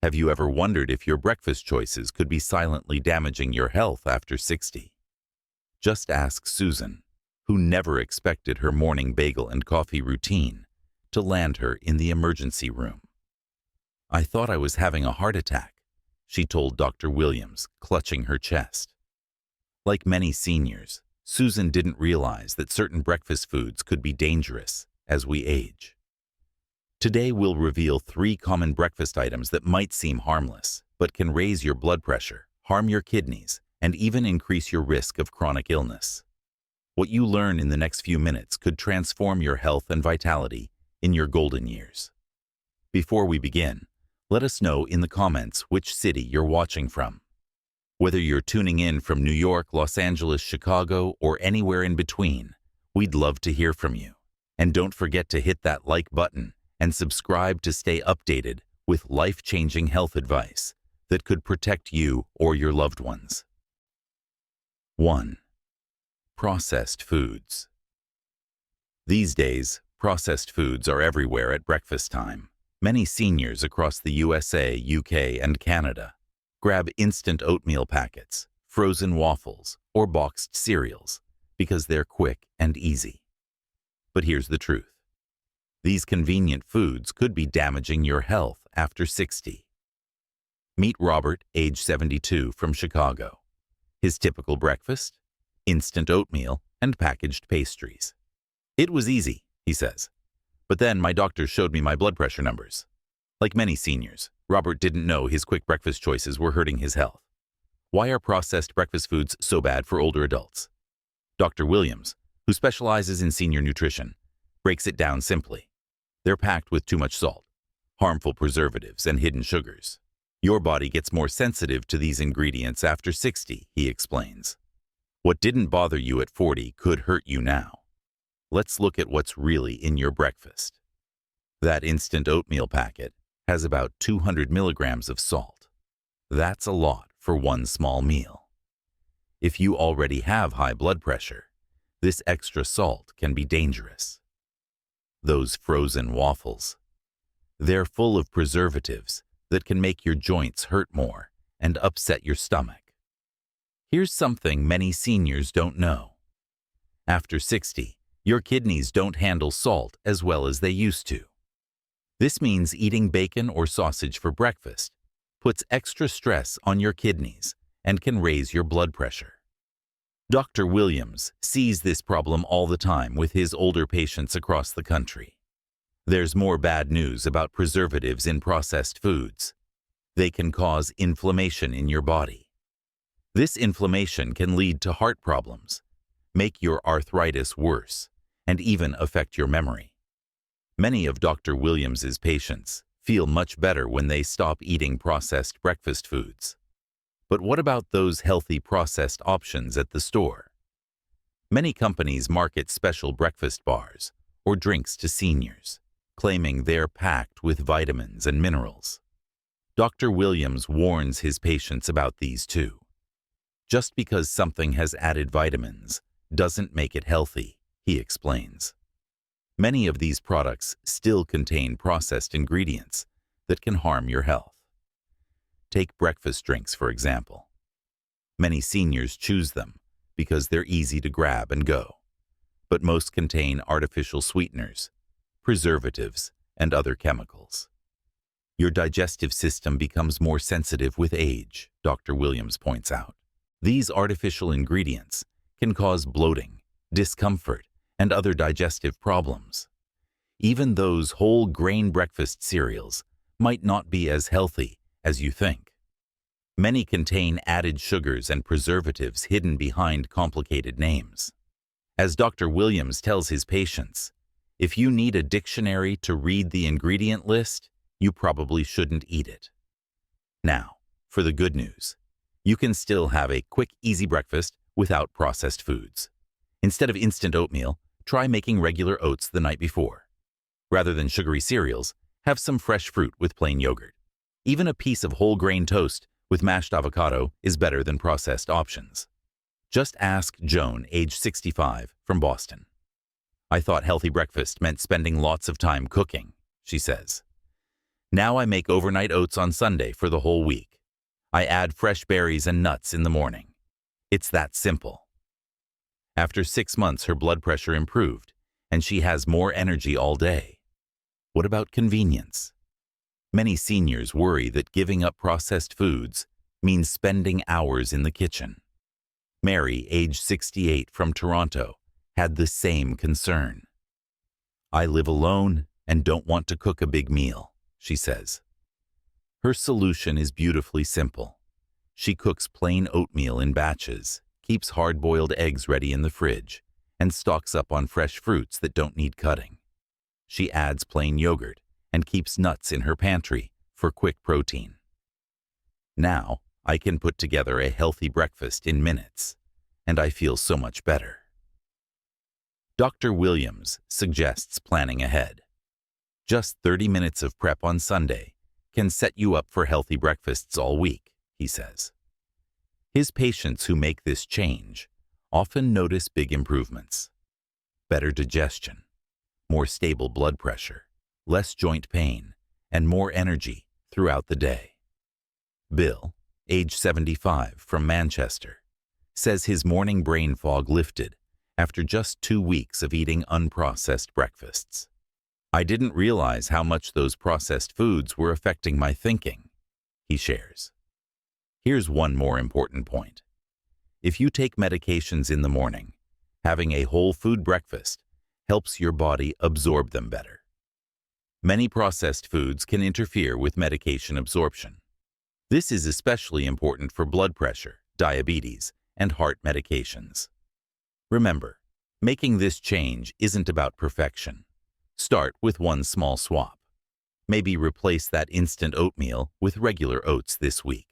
Have you ever wondered if your breakfast choices could be silently damaging your health after 60? Just ask Susan, who never expected her morning bagel and coffee routine to land her in the emergency room. "I thought I was having a heart attack," she told Dr. Williams, clutching her chest. Like many seniors, Susan didn't realize that certain breakfast foods could be dangerous as we age. Today we'll reveal 3 common breakfast items that might seem harmless, but can raise your blood pressure, harm your kidneys, and even increase your risk of chronic illness. What you learn in the next few minutes could transform your health and vitality in your golden years. Before we begin, let us know in the comments which city you're watching from. Whether you're tuning in from New York, Los Angeles, Chicago, or anywhere in between, we'd love to hear from you. And don't forget to hit that like button and subscribe to stay updated with life-changing health advice that could protect you or your loved ones. 1. Processed foods. These days, processed foods are everywhere at breakfast time. Many seniors across the USA, UK, and Canada grab instant oatmeal packets, frozen waffles, or boxed cereals because they're quick and easy. But here's the truth. These convenient foods could be damaging your health after 60. Meet Robert, age 72, from Chicago. His typical breakfast? Instant oatmeal and packaged pastries. "It was easy," he says. "But then my doctor showed me my blood pressure numbers." Like many seniors, Robert didn't know his quick breakfast choices were hurting his health. Why are processed breakfast foods so bad for older adults? Dr. Williams, who specializes in senior nutrition, breaks it down simply. They're packed with too much salt, harmful preservatives, and hidden sugars. Your body gets more sensitive to these ingredients after 60, he explains. What didn't bother you at 40 could hurt you now. Let's look at what's really in your breakfast. That instant oatmeal packet has about 200 milligrams of salt. That's a lot for one small meal. If you already have high blood pressure, this extra salt can be dangerous. Those frozen waffles. They're full of preservatives that can make your joints hurt more and upset your stomach. Here's something many seniors don't know. After 60, your kidneys don't handle salt as well as they used to. This means eating bacon or sausage for breakfast puts extra stress on your kidneys and can raise your blood pressure. Dr. Williams sees this problem all the time with his older patients across the country. There's more bad news about preservatives in processed foods. They can cause inflammation in your body. This inflammation can lead to heart problems, make your arthritis worse, and even affect your memory. Many of Dr. Williams's patients feel much better when they stop eating processed breakfast foods. But what about those healthy processed options at the store? Many companies market special breakfast bars or drinks to seniors, claiming they're packed with vitamins and minerals. Dr. Williams warns his patients about these too. Just because something has added vitamins doesn't make it healthy, he explains. Many of these products still contain processed ingredients that can harm your health. Take breakfast drinks, for example. Many seniors choose them because they're easy to grab and go, but most contain artificial sweeteners, preservatives, and other chemicals. Your digestive system becomes more sensitive with age, Dr. Williams points out. These artificial ingredients can cause bloating, discomfort, and other digestive problems. Even those whole grain breakfast cereals might not be as healthy as you think. Many contain added sugars and preservatives hidden behind complicated names. As Dr. Williams tells his patients, if you need a dictionary to read the ingredient list, you probably shouldn't eat it. Now, for the good news. You can still have a quick, easy breakfast without processed foods. Instead of instant oatmeal, try making regular oats the night before. Rather than sugary cereals, have some fresh fruit with plain yogurt. Even a piece of whole grain toast with mashed avocado is better than processed options. Just ask Joan, age 65, from Boston. "I thought healthy breakfast meant spending lots of time cooking," she says. Now I make overnight oats on Sunday for the whole week. I add fresh berries and nuts in the morning. It's that simple. After 6 months, her blood pressure improved, and she has more energy all day. What about convenience? Many seniors worry that giving up processed foods means spending hours in the kitchen. Mary, age 68, from Toronto, had the same concern. I live alone and don't want to cook a big meal, she says. Her solution is beautifully simple. She cooks plain oatmeal in batches, keeps hard-boiled eggs ready in the fridge, and stocks up on fresh fruits that don't need cutting. She adds plain yogurt and keeps nuts in her pantry for quick protein. Now, I can put together a healthy breakfast in minutes, and I feel so much better. Dr. Williams suggests planning ahead. Just 30 minutes of prep on Sunday can set you up for healthy breakfasts all week, he says. His patients who make this change often notice big improvements. Better digestion, more stable blood pressure, less joint pain, and more energy throughout the day. Bill, age 75, from Manchester, says his morning brain fog lifted after just 2 weeks of eating unprocessed breakfasts. I didn't realize how much those processed foods were affecting my thinking, he shares. Here's one more important point. If you take medications in the morning, having a whole food breakfast helps your body absorb them better. Many processed foods can interfere with medication absorption. This is especially important for blood pressure, diabetes, and heart medications. Remember, making this change isn't about perfection. Start with one small swap. Maybe replace that instant oatmeal with regular oats this week.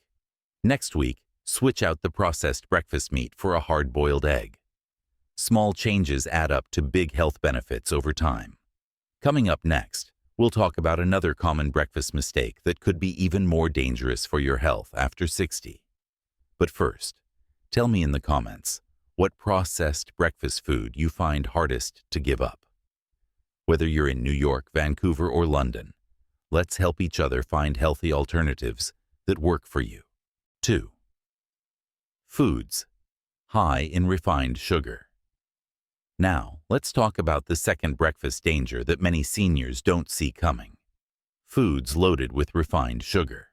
Next week, switch out the processed breakfast meat for a hard-boiled egg. Small changes add up to big health benefits over time. Coming up next, we'll talk about another common breakfast mistake that could be even more dangerous for your health after 60. But first, tell me in the comments what processed breakfast food you find hardest to give up. Whether you're in New York, Vancouver, or London, let's help each other find healthy alternatives that work for you. 2. Foods high in refined sugar. Now, let's talk about the second breakfast danger that many seniors don't see coming. Foods loaded with refined sugar.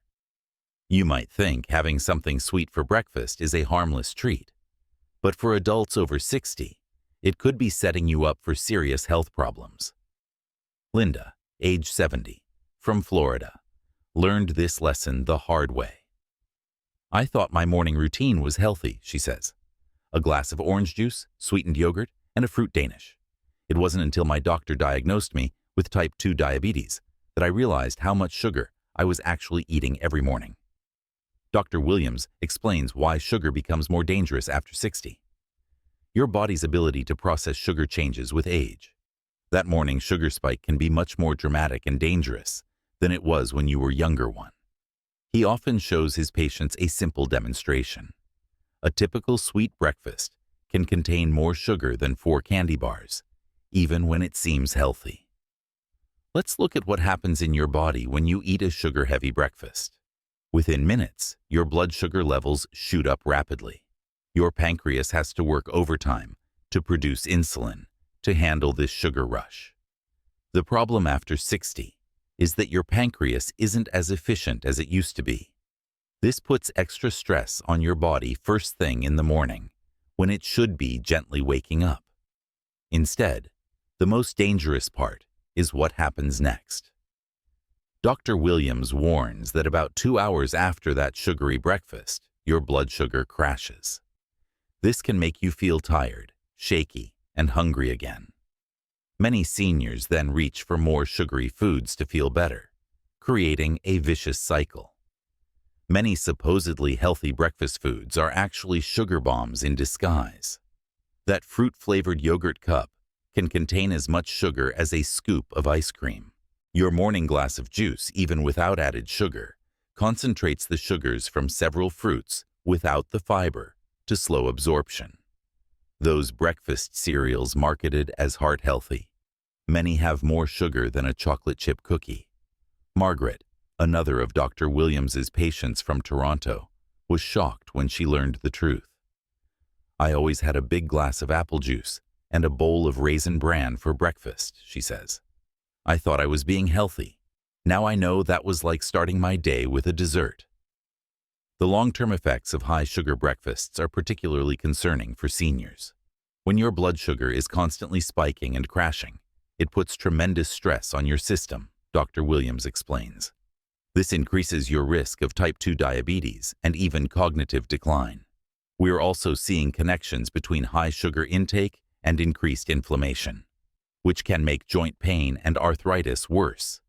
You might think having something sweet for breakfast is a harmless treat, but for adults over 60, it could be setting you up for serious health problems. Linda, age 70, from Florida, learned this lesson the hard way. I thought my morning routine was healthy, she says. A glass of orange juice, sweetened yogurt, and a fruit Danish. It wasn't until my doctor diagnosed me with type 2 diabetes that I realized how much sugar I was actually eating every morning. Dr. Williams explains why sugar becomes more dangerous after 60. Your body's ability to process sugar changes with age. That morning sugar spike can be much more dramatic and dangerous than it was when you were younger one. He often shows his patients a simple demonstration. A typical sweet breakfast can contain more sugar than 4 candy bars, even when it seems healthy. Let's look at what happens in your body when you eat a sugar-heavy breakfast. Within minutes, your blood sugar levels shoot up rapidly. Your pancreas has to work overtime to produce insulin to handle this sugar rush. The problem after 60 is that your pancreas isn't as efficient as it used to be. This puts extra stress on your body first thing in the morning, when it should be gently waking up. Instead, the most dangerous part is what happens next. Dr. Williams warns that about 2 hours after that sugary breakfast, your blood sugar crashes. This can make you feel tired, shaky, and hungry again. Many seniors then reach for more sugary foods to feel better, creating a vicious cycle. Many supposedly healthy breakfast foods are actually sugar bombs in disguise. That fruit-flavored yogurt cup can contain as much sugar as a scoop of ice cream. Your morning glass of juice, even without added sugar, concentrates the sugars from several fruits without the fiber to slow absorption. Those breakfast cereals marketed as heart healthy, many have more sugar than a chocolate chip cookie. Margaret, Another of Dr. Williams's patients from Toronto was shocked when she learned the truth. "I always had a big glass of apple juice and a bowl of raisin bran for breakfast," she says. "I thought I was being healthy. Now I know that was like starting my day with a dessert." The long-term effects of high-sugar breakfasts are particularly concerning for seniors. When your blood sugar is constantly spiking and crashing, it puts tremendous stress on your system, Dr. Williams explains. This increases your risk of type 2 diabetes and even cognitive decline. We are also seeing connections between high sugar intake and increased inflammation, which can make joint pain and arthritis worse.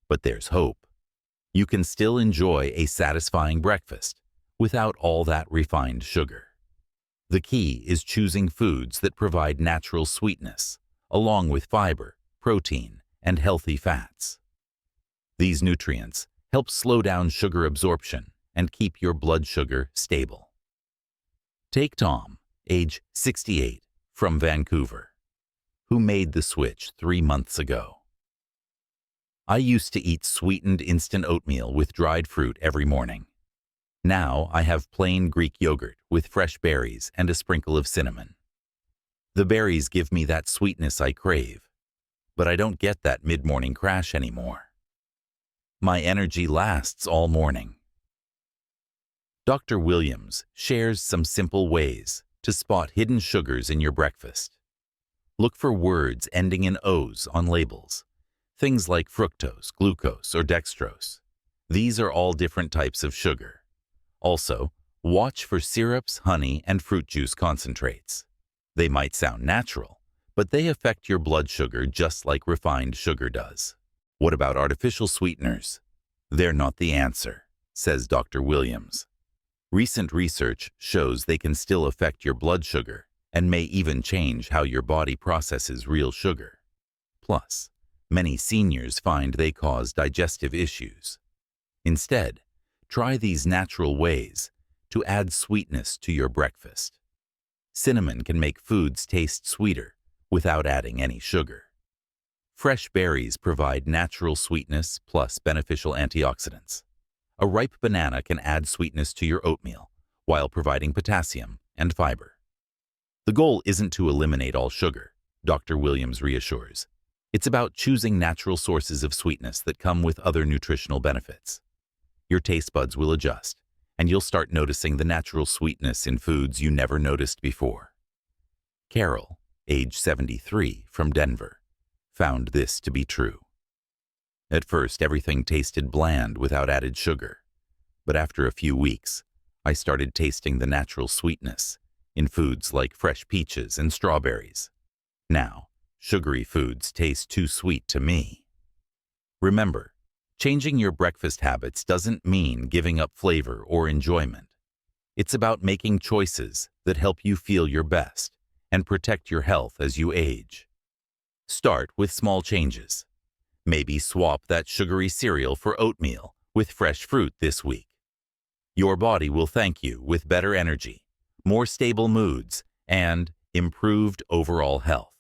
But there's hope. You can still enjoy a satisfying breakfast without all that refined sugar. The key is choosing foods that provide natural sweetness, along with fiber, protein, and healthy fats. These nutrients help slow down sugar absorption and keep your blood sugar stable. Take Tom, age 68, from Vancouver, who made the switch 3 months ago. "I used to eat sweetened instant oatmeal with dried fruit every morning. Now I have plain Greek yogurt with fresh berries and a sprinkle of cinnamon. The berries give me that sweetness I crave, but I don't get that mid-morning crash anymore. My energy lasts all morning." Dr. Williams shares some simple ways to spot hidden sugars in your breakfast. Look for words ending in O's on labels, things like fructose, glucose, or dextrose. These are all different types of sugar. Also, watch for syrups, honey, and fruit juice concentrates. They might sound natural, but they affect your blood sugar just like refined sugar does. What about artificial sweeteners? They're not the answer, says Dr. Williams. Recent research shows they can still affect your blood sugar and may even change how your body processes real sugar. Plus, many seniors find they cause digestive issues. Instead, try these natural ways to add sweetness to your breakfast. Cinnamon can make foods taste sweeter without adding any sugar. Fresh berries provide natural sweetness plus beneficial antioxidants. A ripe banana can add sweetness to your oatmeal while providing potassium and fiber. The goal isn't to eliminate all sugar, Dr. Williams reassures. It's about choosing natural sources of sweetness that come with other nutritional benefits. Your taste buds will adjust, and you'll start noticing the natural sweetness in foods you never noticed before. Carol, age 73, from Denver, found this to be true. At first, everything tasted bland without added sugar, but after a few weeks, I started tasting the natural sweetness in foods like fresh peaches and strawberries. Now, sugary foods taste too sweet to me. Remember, changing your breakfast habits doesn't mean giving up flavor or enjoyment. It's about making choices that help you feel your best and protect your health as you age. Start with small changes. Maybe swap that sugary cereal for oatmeal with fresh fruit this week. Your body will thank you with better energy, more stable moods, and improved overall health.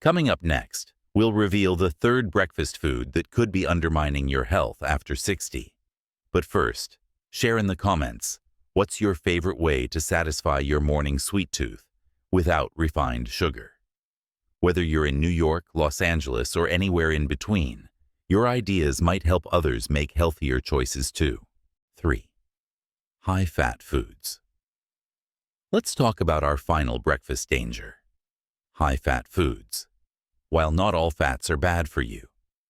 Coming up next, we'll reveal the third breakfast food that could be undermining your health after 60. But first, share in the comments, what's your favorite way to satisfy your morning sweet tooth without refined sugar? Whether you're in New York, Los Angeles, or anywhere in between, your ideas might help others make healthier choices too. 3. High-fat foods. Let's talk about our final breakfast danger: high-fat foods. While not all fats are bad for you,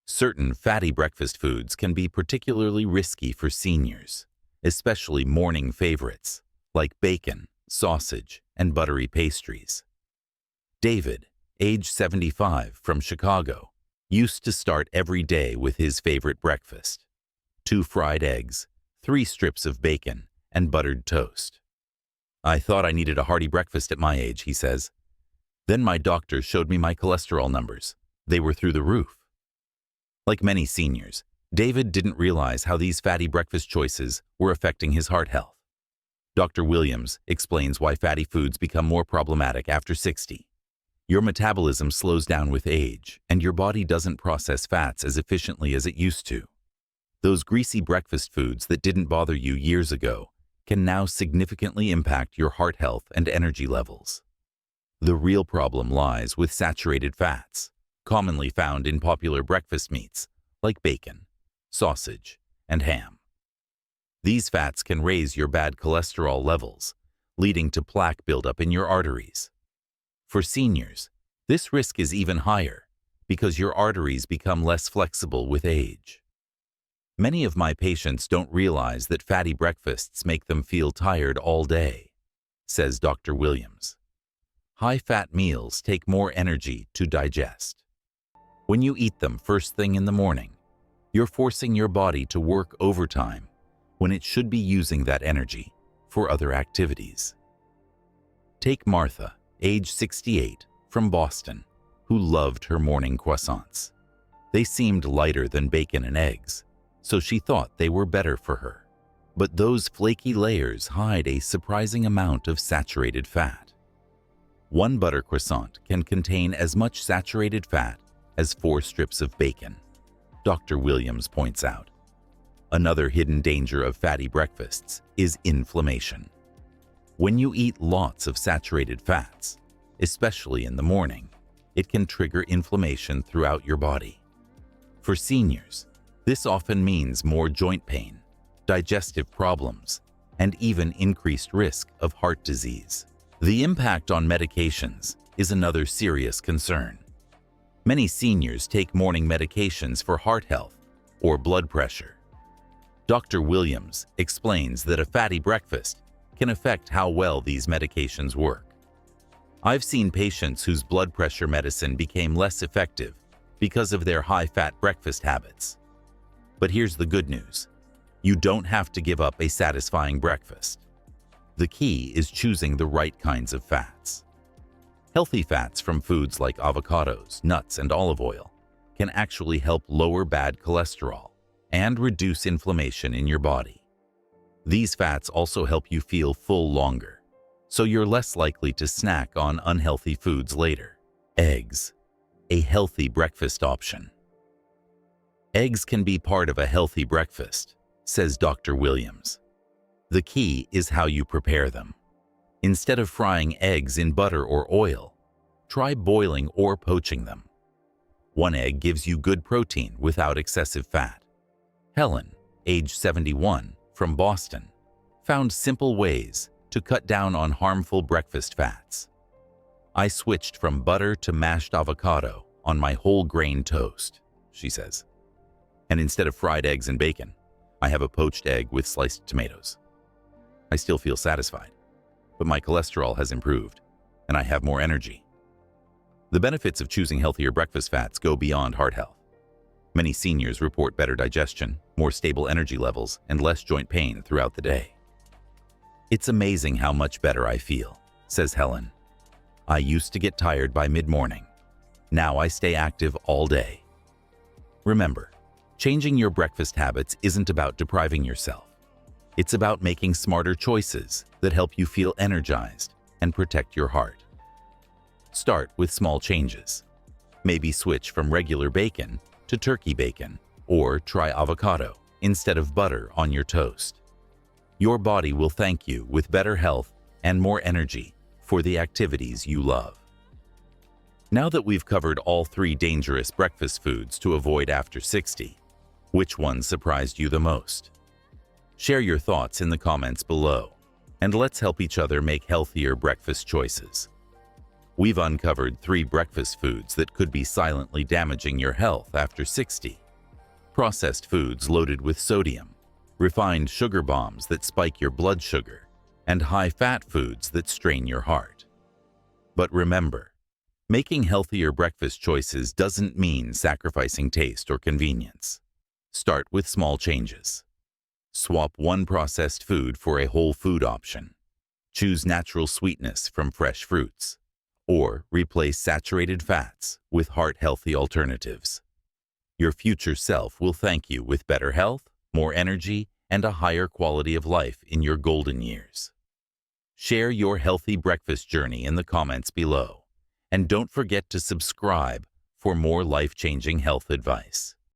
certain fatty breakfast foods can be particularly risky for seniors, especially morning favorites like bacon, sausage, and buttery pastries. David, age 75, from Chicago, used to start every day with his favorite breakfast: 2 fried eggs, 3 strips of bacon, and buttered toast. "I thought I needed a hearty breakfast at my age," he says. "Then my doctor showed me my cholesterol numbers. They were through the roof." Like many seniors, David didn't realize how these fatty breakfast choices were affecting his heart health. Dr. Williams explains why fatty foods become more problematic after 60. Your metabolism slows down with age, and your body doesn't process fats as efficiently as it used to. Those greasy breakfast foods that didn't bother you years ago can now significantly impact your heart health and energy levels. The real problem lies with saturated fats, commonly found in popular breakfast meats like bacon, sausage, and ham. These fats can raise your bad cholesterol levels, leading to plaque buildup in your arteries. For seniors, this risk is even higher because your arteries become less flexible with age. Many of my patients don't realize that fatty breakfasts make them feel tired all day, says Dr. Williams. High-fat meals take more energy to digest. When you eat them first thing in the morning, you're forcing your body to work overtime when it should be using that energy for other activities. Take Martha, age 68, from Boston, who loved her morning croissants. They seemed lighter than bacon and eggs, so she thought they were better for her. But those flaky layers hide a surprising amount of saturated fat. One butter croissant can contain as much saturated fat as 4 strips of bacon, Dr. Williams points out. Another hidden danger of fatty breakfasts is inflammation. When you eat lots of saturated fats, especially in the morning, it can trigger inflammation throughout your body. For seniors, this often means more joint pain, digestive problems, and even increased risk of heart disease. The impact on medications is another serious concern. Many seniors take morning medications for heart health or blood pressure. Dr. Williams explains that a fatty breakfast can affect how well these medications work. I've seen patients whose blood pressure medicine became less effective because of their high-fat breakfast habits. But here's the good news. You don't have to give up a satisfying breakfast. The key is choosing the right kinds of fats. Healthy fats from foods like avocados, nuts, and olive oil can actually help lower bad cholesterol and reduce inflammation in your body. These fats also help you feel full longer, so you're less likely to snack on unhealthy foods later. Eggs, a healthy breakfast option. Eggs can be part of a healthy breakfast, says Dr. Williams. The key is how you prepare them. Instead of frying eggs in butter or oil, try boiling or poaching them. One egg gives you good protein without excessive fat. Helen, age 71, from Boston, found simple ways to cut down on harmful breakfast fats. I switched from butter to mashed avocado on my whole grain toast, she says. And instead of fried eggs and bacon, I have a poached egg with sliced tomatoes. I still feel satisfied, but my cholesterol has improved, and I have more energy. The benefits of choosing healthier breakfast fats go beyond heart health. Many seniors report better digestion, more stable energy levels, and less joint pain throughout the day. It's amazing how much better I feel, says Helen. I used to get tired by mid-morning. Now I stay active all day. Remember, changing your breakfast habits isn't about depriving yourself. It's about making smarter choices that help you feel energized and protect your heart. Start with small changes. Maybe switch from regular bacon to turkey bacon, or try avocado instead of butter on your toast. Your body will thank you with better health and more energy for the activities you love. Now that we've covered all 3 dangerous breakfast foods to avoid after 60, which one surprised you the most? Share your thoughts in the comments below, and let's help each other make healthier breakfast choices. We've uncovered 3 breakfast foods that could be silently damaging your health after 60. Processed foods loaded with sodium, refined sugar bombs that spike your blood sugar, and high-fat foods that strain your heart. But remember, making healthier breakfast choices doesn't mean sacrificing taste or convenience. Start with small changes. Swap one processed food for a whole food option. Choose natural sweetness from fresh fruits. Or replace saturated fats with heart-healthy alternatives. Your future self will thank you with better health, more energy, and a higher quality of life in your golden years. Share your healthy breakfast journey in the comments below. And don't forget to subscribe for more life-changing health advice.